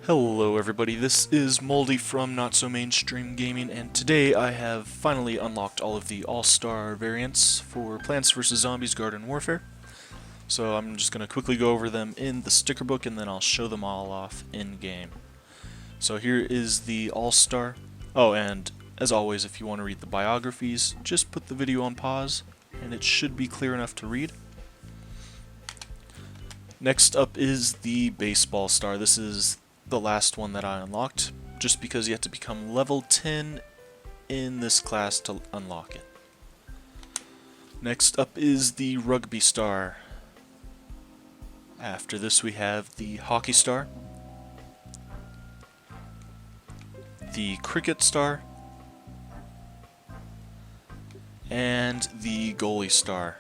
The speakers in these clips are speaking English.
Hello everybody, this is Moldy from Not So Mainstream Gaming, and today I have finally unlocked all of the All-Star variants for Plants vs. Zombies Garden Warfare. So I'm just going to quickly go over them in the sticker book and then I'll show them all off in-game. So here is the All-Star. Oh, and as always, if you want to read the biographies, just put the video on pause and it should be clear enough to read. Next up is the Baseball Star. This is the last one that I unlocked, just because you have to become level 10 in this class to unlock it. Next up is the Rugby Star. After this we have the Hockey Star, the Cricket Star, and the Goalie Star.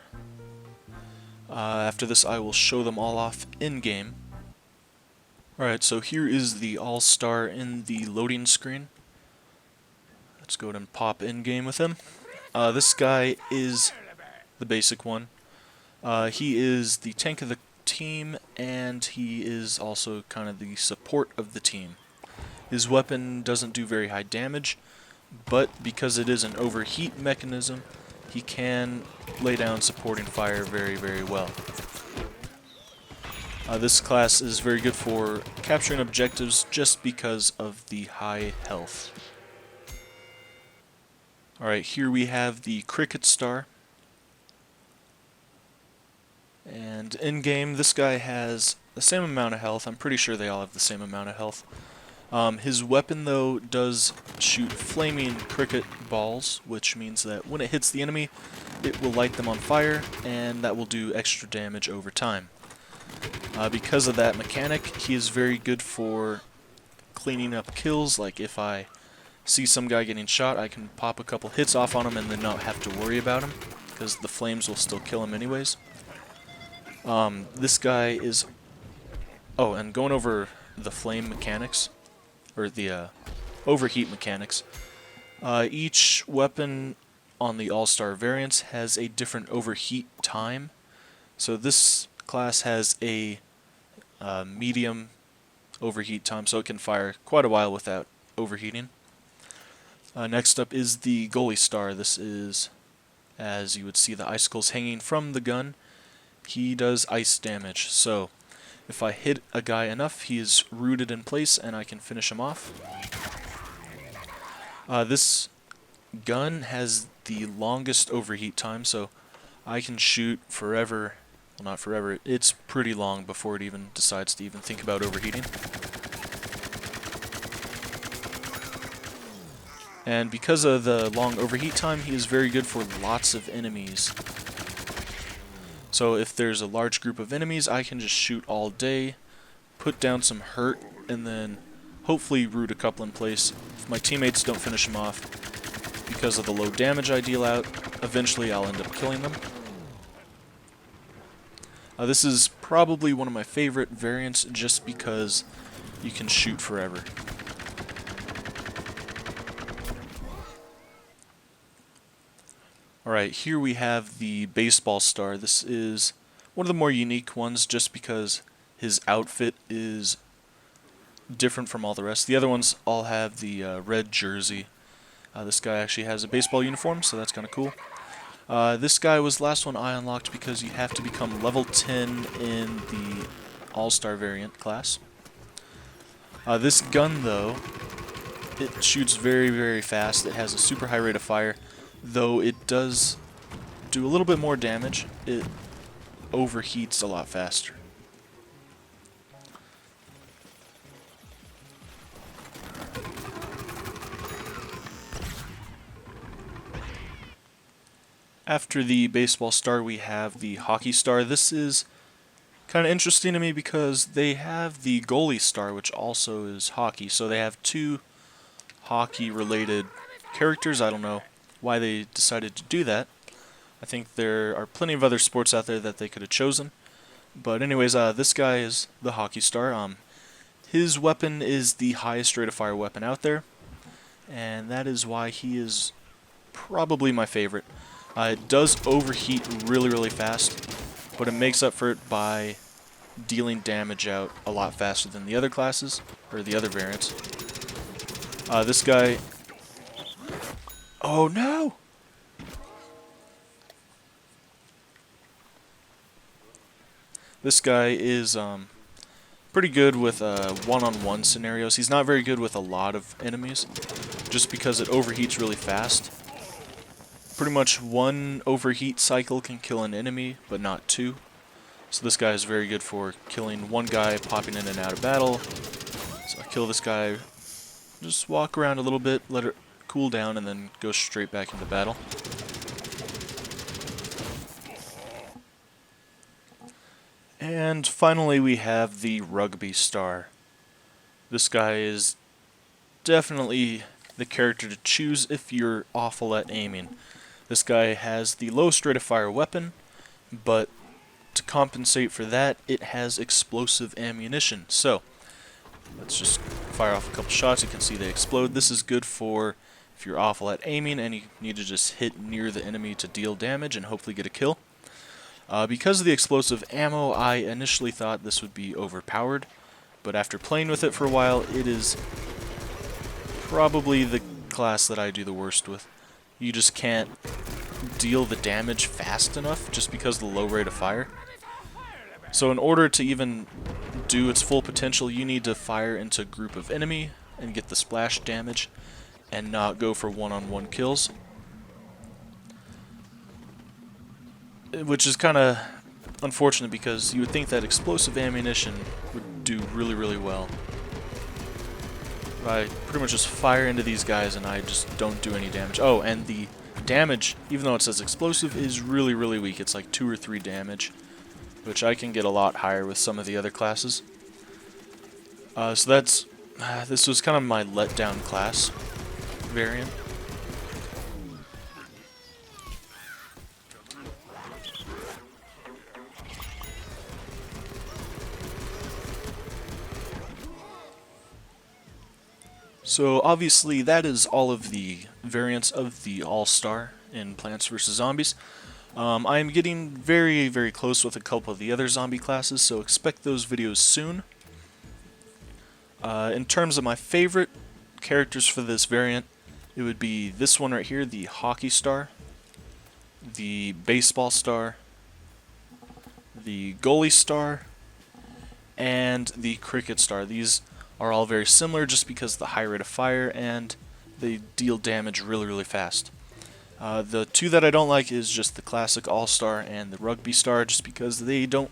After this I will show them all off in-game. Alright, so here is the All-Star in the loading screen. Let's go ahead and pop in-game with him. This guy is the basic one. He is the tank of the team, and he is also kind of the support of the team. His weapon doesn't do very high damage, but because it is an overheat mechanism, he can lay down supporting fire very, very well. This class is very good for capturing objectives just because of the high health. Alright, here we have the Cricket Star. And in-game, this guy has the same amount of health. I'm pretty sure they all have the same amount of health. His weapon, though, does shoot flaming cricket balls, which means that when it hits the enemy, it will light them on fire, and that will do extra damage over time. Because of that mechanic, he is very good for cleaning up kills. Like if I see some guy getting shot, I can pop a couple hits off on him and then not have to worry about him, because the flames will still kill him anyways. This guy is... Oh, and going over the flame mechanics, or the overheat mechanics, each weapon on the All-Star variants has a different overheat time. So this class has a medium overheat time, so it can fire quite a while without overheating. Next up is the Goalie Star. This is, as you would see, the icicles hanging from the gun. He does ice damage, so if I hit a guy enough, he is rooted in place and I can finish him off. This gun has the longest overheat time, so I can shoot forever. Well, not forever. It's pretty long before it even decides to even think about overheating. And because of the long overheat time, he is very good for lots of enemies. So if there's a large group of enemies, I can just shoot all day, put down some hurt, and then hopefully root a couple in place. If my teammates don't finish him off, because of the low damage I deal out, eventually I'll end up killing them. This is probably one of my favorite variants just because you can shoot forever. Alright, here we have the Baseball Star. This is one of the more unique ones just because his outfit is different from all the rest. The other ones all have the red jersey. This guy actually has a baseball uniform, so that's kind of cool. This guy was the last one I unlocked because you have to become level 10 in the All-Star variant class. This gun, though, it shoots very, very fast. It has a super high rate of fire, though it does do a little bit more damage. It overheats a lot faster. After the Baseball Star, we have the Hockey Star. This is kind of interesting to me because they have the Goalie Star, which also is hockey. So they have two hockey-related characters. I don't know why they decided to do that. I think there are plenty of other sports out there that they could have chosen. But anyways, this guy is the Hockey Star. His weapon is the highest rate of fire weapon out there, and that is why he is probably my favorite. It does overheat really, really fast, but it makes up for it by dealing damage out a lot faster than the other classes, or the other variants. This guy... Oh no! This guy is pretty good with one-on-one scenarios. He's not very good with a lot of enemies, just because it overheats really fast. Pretty much one overheat cycle can kill an enemy, but not two. So this guy is very good for killing one guy, popping in and out of battle. So I kill this guy, just walk around a little bit, let it cool down, and then go straight back into battle. And finally we have the Rugby Star. This guy is definitely the character to choose if you're awful at aiming. This guy has the lowest rate of fire weapon, but to compensate for that, it has explosive ammunition. So, let's just fire off a couple shots. You can see they explode. This is good for if you're awful at aiming and you need to just hit near the enemy to deal damage and hopefully get a kill. Because of the explosive ammo, I initially thought this would be overpowered, but after playing with it for a while, it is probably the class that I do the worst with. You just can't deal the damage fast enough just because of the low rate of fire. So in order to even do its full potential, you need to fire into a group of enemy and get the splash damage and not go for one-on-one kills. Which is kind of unfortunate because you would think that explosive ammunition would do really, really well. I pretty much just fire into these guys and I just don't do any damage. Oh, and the damage, even though it says explosive, is really, really weak. It's like 2 or 3 damage, which I can get a lot higher with some of the other classes. So that's... this was kind of my letdown class variant. So obviously that is all of the variants of the All-Star in Plants vs. Zombies. I am getting very, very close with a couple of the other zombie classes, so expect those videos soon. In terms of my favorite characters for this variant, it would be this one right here, the Hockey Star, the Baseball Star, the Goalie Star, and the Cricket Star. These are all very similar just because of the high rate of fire and they deal damage really, really fast. The two that I don't like is just the classic All-Star and the Rugby Star, just because they don't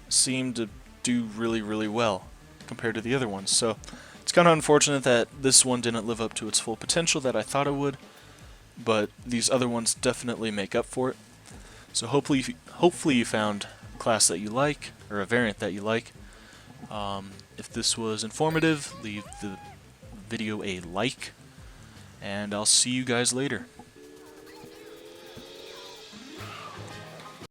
seem to do really, really well compared to the other ones. So it's kind of unfortunate that this one didn't live up to its full potential that I thought it would, but these other ones definitely make up for it. So hopefully you found a class that you like, or a variant that you like. If this was informative, leave the video a like, and I'll see you guys later.